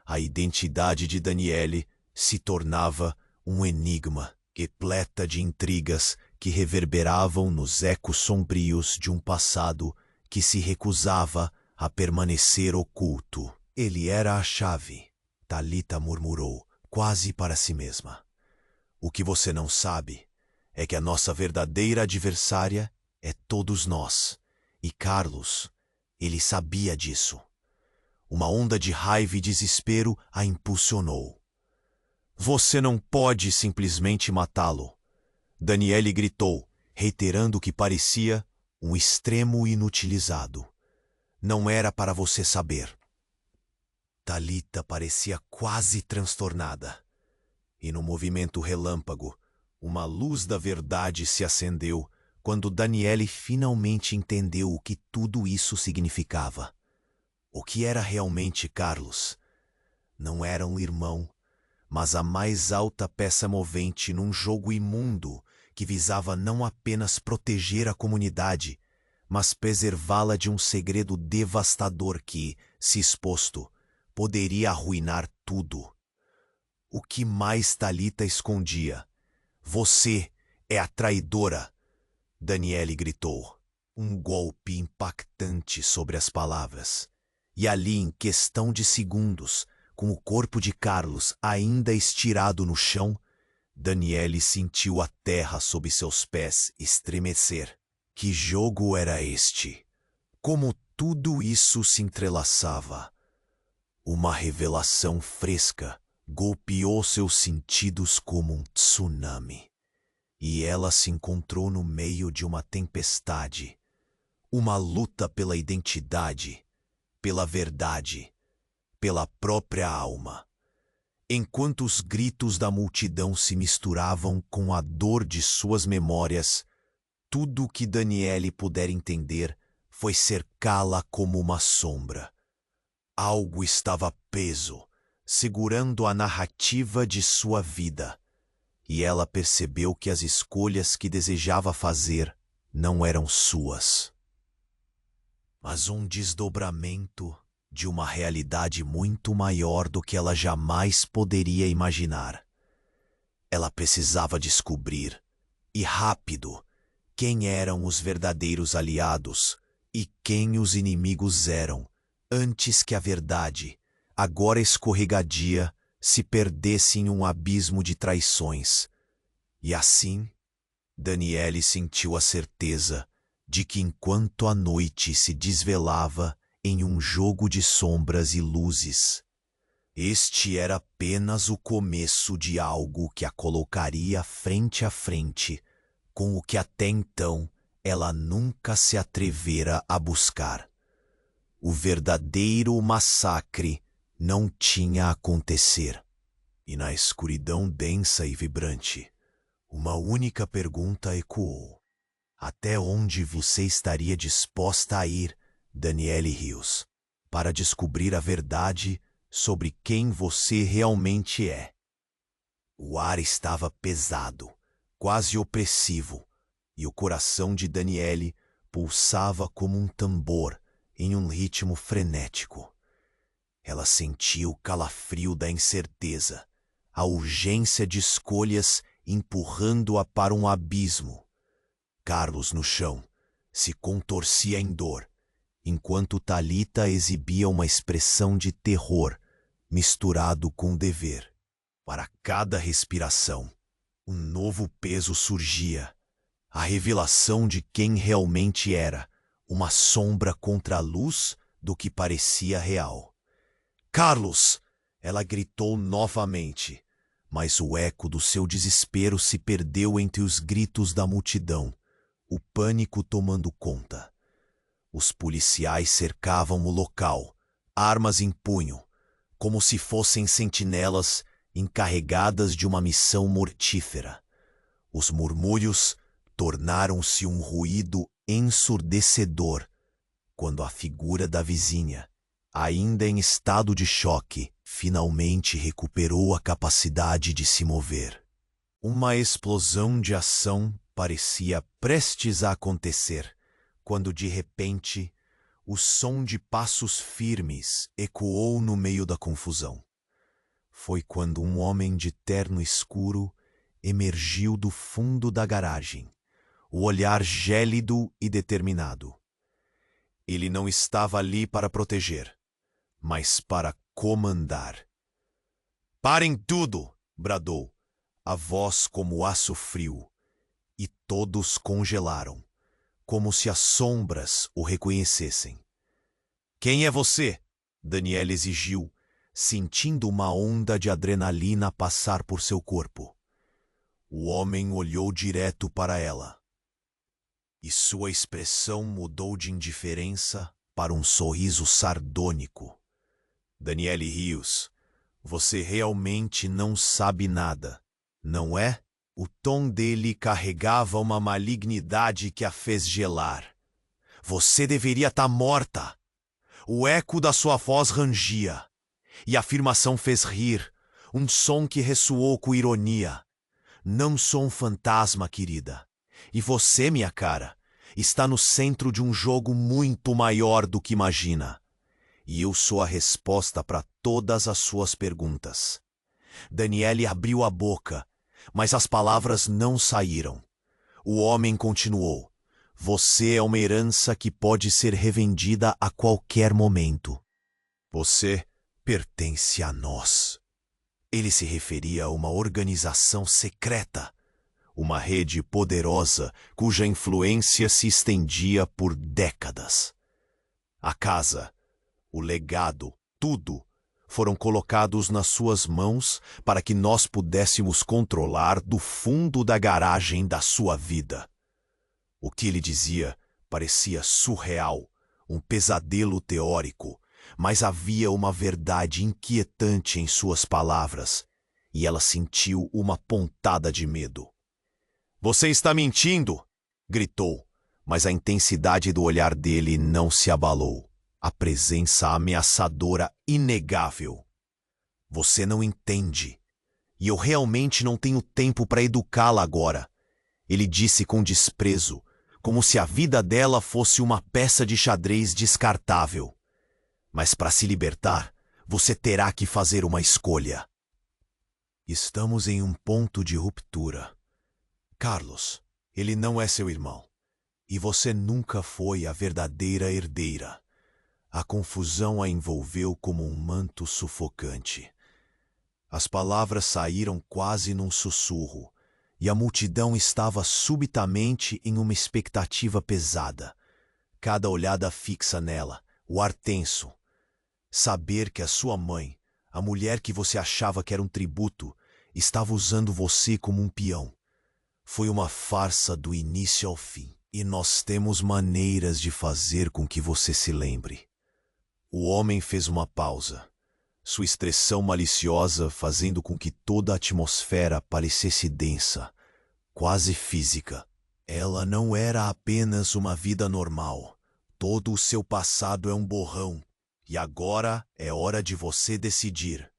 Speaker 1: A identidade de Daniele se tornava um enigma, repleta de intrigas que reverberavam nos ecos sombrios de um passado que se recusava a permanecer oculto. Ele era a chave, Thalita murmurou, quase para si mesma. O que você não sabe é que a nossa verdadeira adversária é todos nós. E Carlos, ele sabia disso. Uma onda de raiva e desespero a impulsionou. Você não pode simplesmente matá-lo. Daniele gritou, reiterando o que parecia um extremo inutilizado. Não era para você saber. Thalita parecia quase transtornada. E no movimento relâmpago, uma luz da verdade se acendeu quando Daniele finalmente entendeu o que tudo isso significava. O que era realmente Carlos? Não era um irmão, mas a mais alta peça movente num jogo imundo que visava não apenas proteger a comunidade, mas preservá-la de um segredo devastador que, se exposto, poderia arruinar tudo. O que mais Thalita escondia? Você é a traidora! Daniele gritou. Um golpe impactante sobre as palavras. E ali, em questão de segundos, com o corpo de Carlos ainda estirado no chão, Daniele sentiu a terra sob seus pés estremecer. Que jogo era este? Como tudo isso se entrelaçava? Uma revelação fresca golpeou seus sentidos como um tsunami. E ela se encontrou no meio de uma tempestade. Uma luta pela identidade, pela verdade, pela própria alma. Enquanto os gritos da multidão se misturavam com a dor de suas memórias, tudo o que Daniele pudera entender foi cercá-la como uma sombra. Algo estava preso, segurando a narrativa de sua vida, e ela percebeu que as escolhas que desejava fazer não eram suas, mas um desdobramento de uma realidade muito maior do que ela jamais poderia imaginar. Ela precisava descobrir, e rápido, quem eram os verdadeiros aliados e quem os inimigos eram, antes que a verdade, agora escorregadia, se perdesse em um abismo de traições. E assim, Daniele sentiu a certeza de que enquanto a noite se desvelava em um jogo de sombras e luzes, este era apenas o começo de algo que a colocaria frente a frente com o que até então ela nunca se atrevera a buscar. O verdadeiro massacre não tinha a acontecer. E na escuridão densa e vibrante, uma única pergunta ecoou. Até onde você estaria disposta a ir, Daniele Rios, para descobrir a verdade sobre quem você realmente é? O ar estava pesado, quase opressivo, e o coração de Daniele pulsava como um tambor em um ritmo frenético. Ela sentia o calafrio da incerteza, a urgência de escolhas empurrando-a para um abismo. Carlos no chão se contorcia em dor, enquanto Thalita exibia uma expressão de terror misturado com dever. Para cada respiração, um novo peso surgia, a revelação de quem realmente era, uma sombra contra a luz do que parecia real. Carlos! Ela gritou novamente, mas o eco do seu desespero se perdeu entre os gritos da multidão, o pânico tomando conta. Os policiais cercavam o local, armas em punho, como se fossem sentinelas encarregadas de uma missão mortífera. Os murmúrios tornaram-se um ruído ensurdecedor, quando a figura da vizinha, ainda em estado de choque, finalmente recuperou a capacidade de se mover. Uma explosão de ação parecia prestes a acontecer, quando de repente o som de passos firmes ecoou no meio da confusão. Foi quando um homem de terno escuro emergiu do fundo da garagem, o olhar gélido e determinado. Ele não estava ali para proteger, mas para comandar. "Parem tudo!" bradou, a voz como aço frio, e todos congelaram, como se as sombras o reconhecessem. "Quem é você?" Daniela exigiu, sentindo uma onda de adrenalina passar por seu corpo. O homem olhou direto para ela, e sua expressão mudou de indiferença para um sorriso sardônico. "Daniele Rios, você realmente não sabe nada, não é?" O tom dele carregava uma malignidade que a fez gelar. "Você deveria estar morta." O eco da sua voz rangia, e a afirmação fez rir, um som que ressoou com ironia. "Não sou um fantasma, querida. E você, minha cara, está no centro de um jogo muito maior do que imagina. E eu sou a resposta para todas as suas perguntas." Daniele abriu a boca, mas as palavras não saíram. O homem continuou: "Você é uma herança que pode ser revendida a qualquer momento. Você pertence a nós." Ele se referia a uma organização secreta, uma rede poderosa cuja influência se estendia por décadas. A casa, o legado, tudo foram colocados nas suas mãos para que nós pudéssemos controlar do fundo da garagem da sua vida. O que ele dizia parecia surreal, um pesadelo teórico, mas havia uma verdade inquietante em suas palavras, e ela sentiu uma pontada de medo. "Você está mentindo!" gritou, mas a intensidade do olhar dele não se abalou. A presença ameaçadora inegável. "Você não entende, e eu realmente não tenho tempo para educá-la agora," ele disse com desprezo, como se a vida dela fosse uma peça de xadrez descartável. "Mas para se libertar, você terá que fazer uma escolha." "Estamos em um ponto de ruptura. Carlos, ele não é seu irmão, e você nunca foi a verdadeira herdeira." A confusão a envolveu como um manto sufocante. As palavras saíram quase num sussurro, e a multidão estava subitamente em uma expectativa pesada. Cada olhada fixa nela, o ar tenso. Saber que a sua mãe, a mulher que você achava que era um tributo, estava usando você como um peão. Foi uma farsa do início ao fim, e nós temos maneiras de fazer com que você se lembre. O homem fez uma pausa, sua expressão maliciosa fazendo com que toda a atmosfera parecesse densa, quase física. Ela não era apenas uma vida normal. Todo o seu passado é um borrão, e agora é hora de você decidir.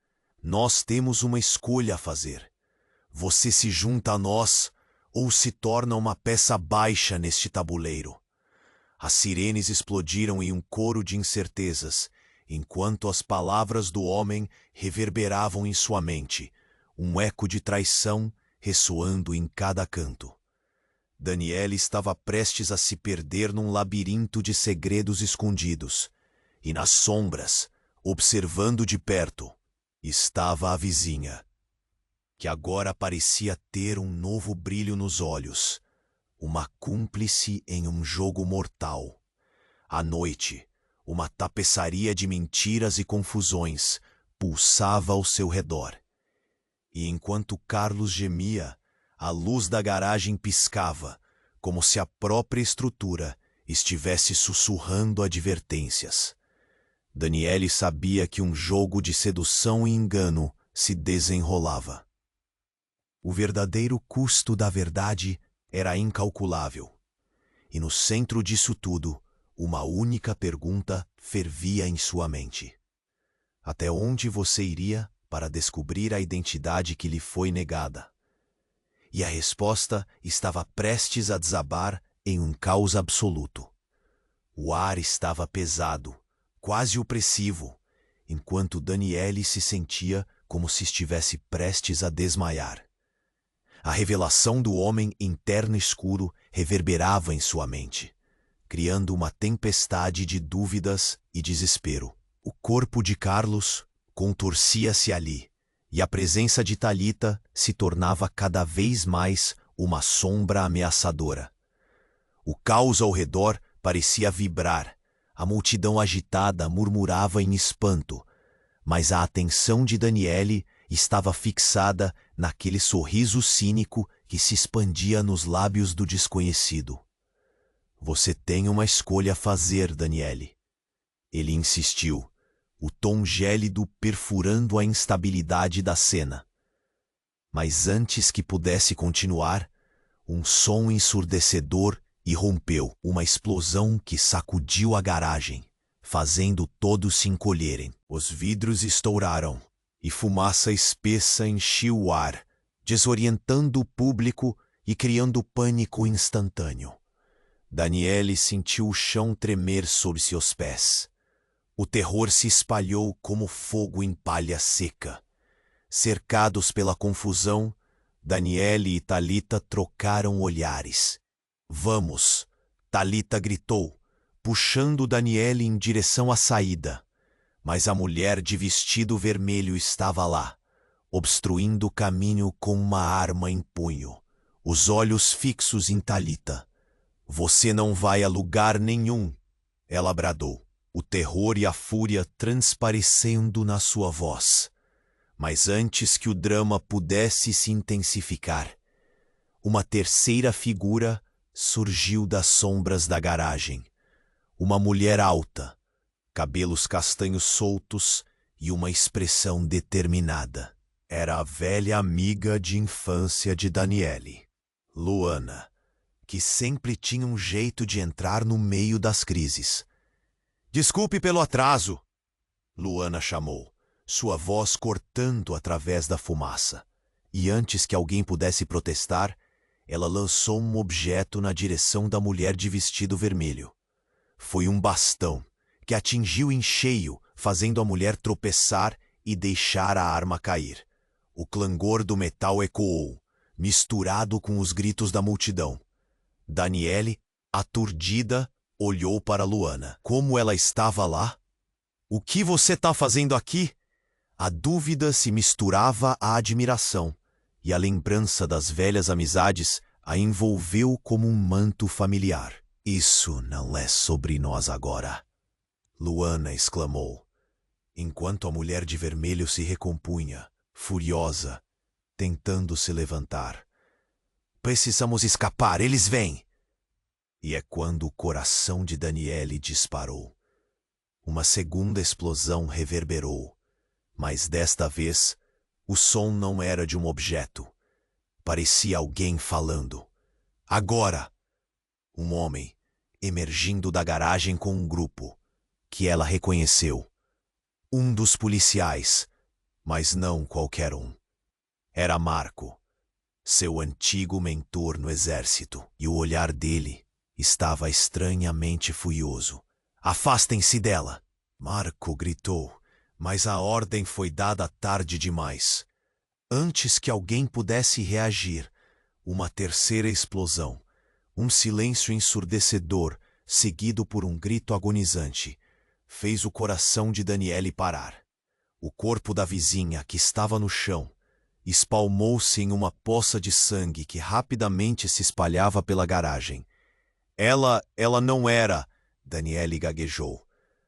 Speaker 1: Nós temos uma escolha a fazer. Você se junta a nós ou se torna uma peça baixa neste tabuleiro. As sirenes explodiram em um coro de incertezas, enquanto as palavras do homem reverberavam em sua mente, um eco de traição ressoando em cada canto. Daniele estava prestes a se perder num labirinto de segredos escondidos, e nas sombras, observando de perto, estava a vizinha, que agora parecia ter um novo brilho nos olhos, uma cúmplice em um jogo mortal. À noite, uma tapeçaria de mentiras e confusões pulsava ao seu redor. E enquanto Carlos gemia, a luz da garagem piscava, como se a própria estrutura estivesse sussurrando advertências. Daniele sabia que um jogo de sedução e engano se desenrolava. O verdadeiro custo da verdade era incalculável. E no centro disso tudo, Uma única pergunta fervia em sua mente. Até onde você iria para descobrir a identidade que lhe foi negada? E a resposta estava prestes a desabar em um caos absoluto. O ar estava pesado, quase opressivo, enquanto Daniele se sentia como se estivesse prestes a desmaiar. A revelação do homem interno escuro reverberava em sua mente, criando uma tempestade de dúvidas e desespero. O corpo de Carlos contorcia-se ali, e a presença de Thalita se tornava cada vez mais uma sombra ameaçadora. O caos ao redor parecia vibrar, a multidão agitada murmurava em espanto, mas a atenção de Daniele estava fixada naquele sorriso cínico que se expandia nos lábios do desconhecido. Você tem uma escolha a fazer, Daniele. Ele insistiu, o tom gélido perfurando a instabilidade da cena. Mas antes que pudesse continuar, um som ensurdecedor irrompeu, uma explosão que sacudiu a garagem, fazendo todos se encolherem. Os vidros estouraram, e fumaça espessa encheu o ar, desorientando o público e criando pânico instantâneo. Daniele sentiu o chão tremer sob seus pés. O terror se espalhou como fogo em palha seca. Cercados pela confusão, Daniele e Thalita trocaram olhares. Vamos! Thalita gritou, puxando Daniele em direção à saída. Mas a mulher de vestido vermelho estava lá, obstruindo o caminho com uma arma em punho, os olhos fixos em Thalita. Você não vai a lugar nenhum, ela bradou, o terror e a fúria transparecendo na sua voz. Mas antes que o drama pudesse se intensificar, uma terceira figura surgiu das sombras da garagem. Uma mulher alta, cabelos castanhos soltos e uma expressão determinada. Era a velha amiga de infância de Daniele, Luana, que sempre tinha um jeito de entrar no meio das crises. Desculpe pelo atraso, Luana chamou, sua voz cortando através da fumaça. E antes que alguém pudesse protestar, ela lançou um objeto na direção da mulher de vestido vermelho. Foi um bastão, que atingiu em cheio, fazendo a mulher tropeçar e deixar a arma cair. O clangor do metal ecoou, misturado com os gritos da multidão. Daniele, aturdida, olhou para Luana. Como ela estava lá? O que você está fazendo aqui? A dúvida se misturava à admiração, e a lembrança das velhas amizades a envolveu como um manto familiar. Isso não é sobre nós agora, Luana exclamou, enquanto a mulher de vermelho se recompunha, furiosa, tentando se levantar. Precisamos escapar, eles vêm! E é quando o coração de Daniele disparou. Uma segunda explosão reverberou, mas desta vez o som não era de um objeto. Parecia alguém falando. Agora! Um homem, emergindo da garagem com um grupo, que ela reconheceu. Um dos policiais, mas não qualquer um. Era Marco, seu antigo mentor no exército, e o olhar dele estava estranhamente furioso. Afastem-se dela! Marco gritou, mas a ordem foi dada tarde demais. Antes que alguém pudesse reagir, uma terceira explosão, um silêncio ensurdecedor, seguido por um grito agonizante, fez o coração de Daniele parar. O corpo da vizinha, que estava no chão, espalmou-se em uma poça de sangue que rapidamente se espalhava pela garagem. Ela não era, Daniele gaguejou,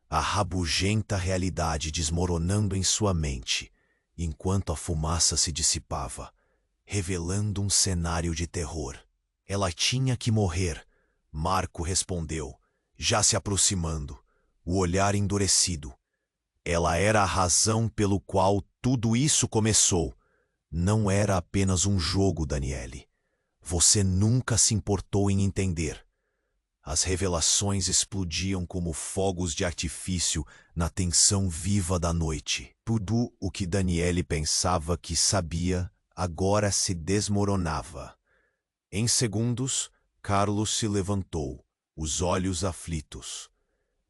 Speaker 1: a rabugenta realidade desmoronando em sua mente, enquanto a fumaça se dissipava, revelando um cenário de terror. Ela tinha que morrer, Marco respondeu, já se aproximando, o olhar endurecido. Ela era a razão pelo qual tudo isso começou. Não era apenas um jogo, Daniele. Você nunca se importou em entender. As revelações explodiam como fogos de artifício na tensão viva da noite. Tudo o que Daniele pensava que sabia agora se desmoronava. Em segundos, Carlos se levantou, os olhos aflitos.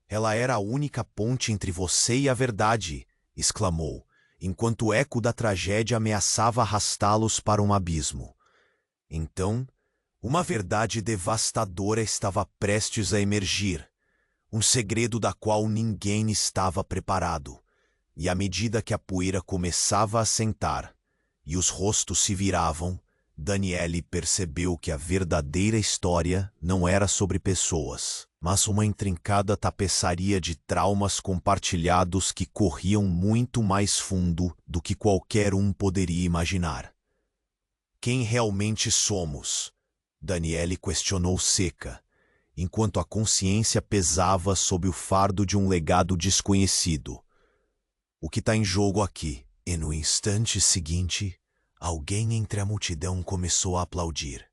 Speaker 1: Ela era a única ponte entre você e a verdade, exclamou, enquanto o eco da tragédia ameaçava arrastá-los para um abismo. Então, uma verdade devastadora estava prestes a emergir, um segredo da qual ninguém estava preparado. E à medida que a poeira começava a assentar e os rostos se viravam, Daniele percebeu que a verdadeira história não era sobre pessoas, mas uma intrincada tapeçaria de traumas compartilhados que corriam muito mais fundo do que qualquer um poderia imaginar. Quem realmente somos? Daniele questionou seca, enquanto a consciência pesava sob o fardo de um legado desconhecido. O que está em jogo aqui? E no instante seguinte, alguém entre a multidão começou a aplaudir,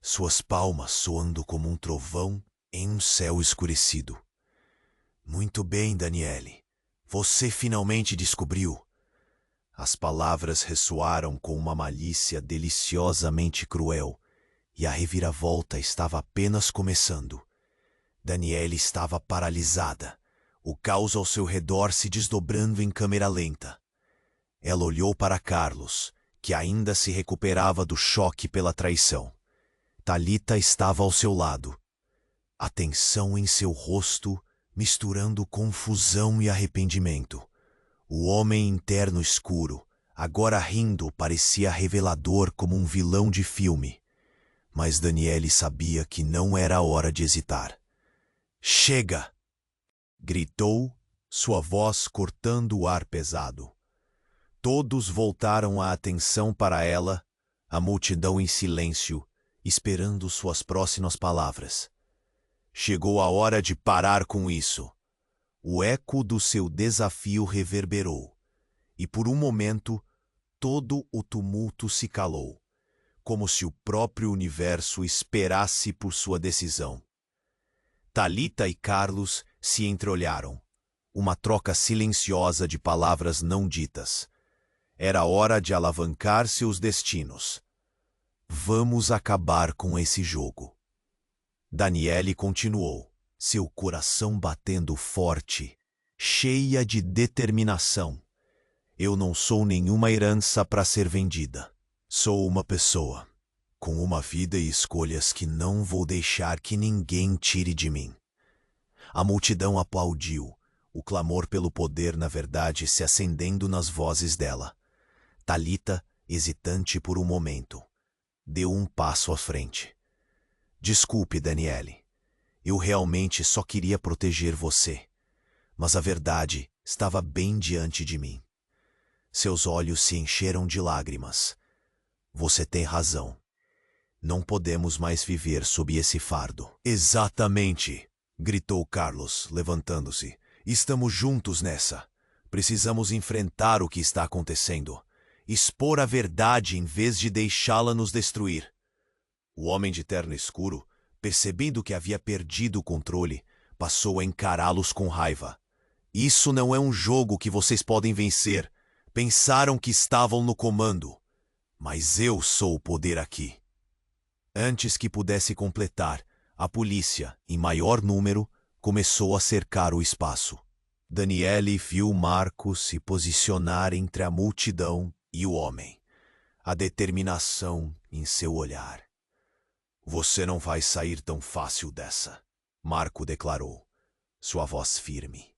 Speaker 1: suas palmas soando como um trovão em um céu escurecido. Muito bem, Daniele. Você finalmente descobriu. As palavras ressoaram com uma malícia deliciosamente cruel, e a reviravolta estava apenas começando. Daniele estava paralisada, o caos ao seu redor se desdobrando em câmera lenta. Ela olhou para Carlos, que ainda se recuperava do choque pela traição. Thalita estava ao seu lado, a tensão em seu rosto misturando confusão e arrependimento. O homem interno escuro, agora rindo, parecia revelador como um vilão de filme. Mas Daniele sabia que não era hora de hesitar. Chega! Gritou, sua voz cortando o ar pesado. Todos voltaram a atenção para ela, a multidão em silêncio, esperando suas próximas palavras. Chegou a hora de parar com isso. O eco do seu desafio reverberou, e por um momento todo o tumulto se calou, como se o próprio universo esperasse por sua decisão. Thalita e Carlos se entreolharam, uma troca silenciosa de palavras não ditas. Era hora de alavancar seus destinos. Vamos acabar com esse jogo. Daniele continuou, seu coração batendo forte, cheia de determinação. Eu não sou nenhuma herança para ser vendida. Sou uma pessoa, com uma vida e escolhas que não vou deixar que ninguém tire de mim. A multidão aplaudiu, o clamor pelo poder, na verdade, se acendendo nas vozes dela. Thalita, hesitante por um momento, deu um passo à frente. Desculpe, Daniele. Eu realmente só queria proteger você, mas a verdade estava bem diante de mim. Seus olhos se encheram de lágrimas. Você tem razão. Não podemos mais viver sob esse fardo. Exatamente, gritou Carlos, levantando-se. Estamos juntos nessa. Precisamos enfrentar o que está acontecendo. Expor a verdade em vez de deixá-la nos destruir. O homem de terno escuro, percebendo que havia perdido o controle, passou a encará-los com raiva. Isso não é um jogo que vocês podem vencer. Pensaram que estavam no comando. Mas eu sou o poder aqui. Antes que pudesse completar, a polícia, em maior número, começou a cercar o espaço. Daniele viu Marcos se posicionar entre a multidão e o homem, a determinação em seu olhar. Você não vai sair tão fácil dessa, Marco declarou, sua voz firme.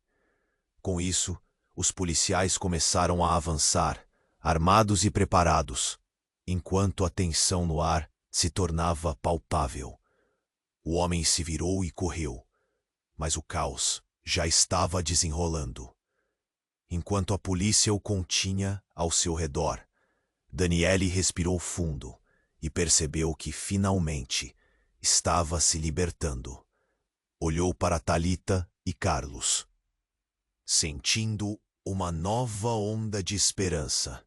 Speaker 1: Com isso, os policiais começaram a avançar, armados e preparados, enquanto a tensão no ar se tornava palpável. O homem se virou e correu, mas o caos já estava desenrolando. Enquanto a polícia o continha ao seu redor, Daniele respirou fundo e percebeu que finalmente estava se libertando. Olhou para Thalita e Carlos, sentindo uma nova onda de esperança.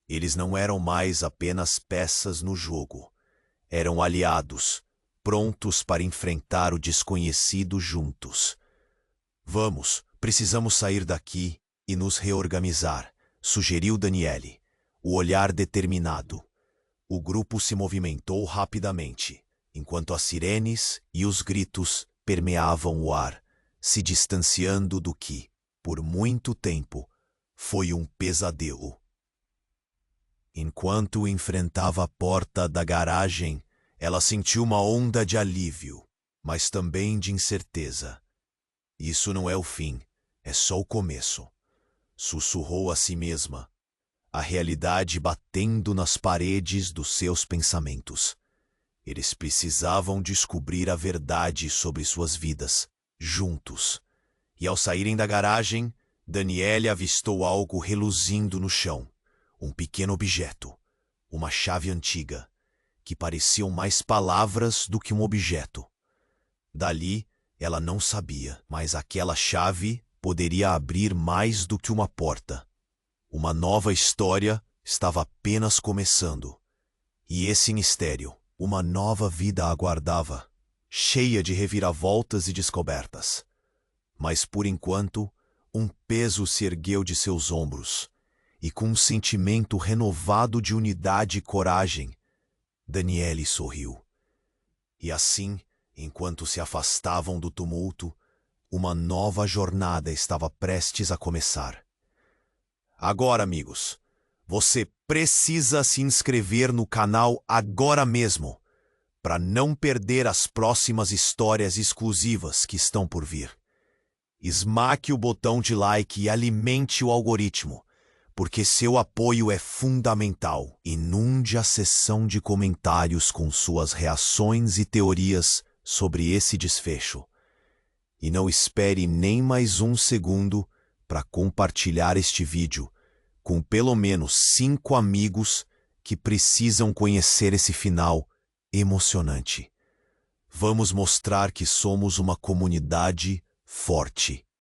Speaker 1: Eles não eram mais apenas peças no jogo. Eram aliados, prontos para enfrentar o desconhecido juntos. Vamos, precisamos sair daqui e nos reorganizar, sugeriu Daniele, o olhar determinado. O grupo se movimentou rapidamente, enquanto as sirenes e os gritos permeavam o ar, se distanciando do que, por muito tempo, foi um pesadelo. Enquanto enfrentava a porta da garagem, ela sentiu uma onda de alívio, mas também de incerteza. Isso não é o fim, é só o começo, sussurrou a si mesma, a realidade batendo nas paredes dos seus pensamentos. Eles precisavam descobrir a verdade sobre suas vidas, juntos. E ao saírem da garagem, Daniele avistou algo reluzindo no chão. Um pequeno objeto, uma chave antiga, que pareciam mais palavras do que um objeto. Dali, ela não sabia, mas aquela chave poderia abrir mais do que uma porta. Uma nova história estava apenas começando. E esse mistério, uma nova vida a aguardava, cheia de reviravoltas e descobertas. Mas por enquanto, um peso se ergueu de seus ombros, e com um sentimento renovado de unidade e coragem, Daniele sorriu. E assim, enquanto se afastavam do tumulto, uma nova jornada estava prestes a começar. Agora, amigos, você precisa se inscrever no canal agora mesmo, para não perder as próximas histórias exclusivas que estão por vir. Esmaque o botão de like e alimente o algoritmo, porque seu apoio é fundamental. Inunde a seção de comentários com suas reações e teorias sobre esse desfecho. E não espere nem mais um segundo para compartilhar este vídeo com pelo menos 5 amigos que precisam conhecer esse final emocionante. Vamos mostrar que somos uma comunidade forte,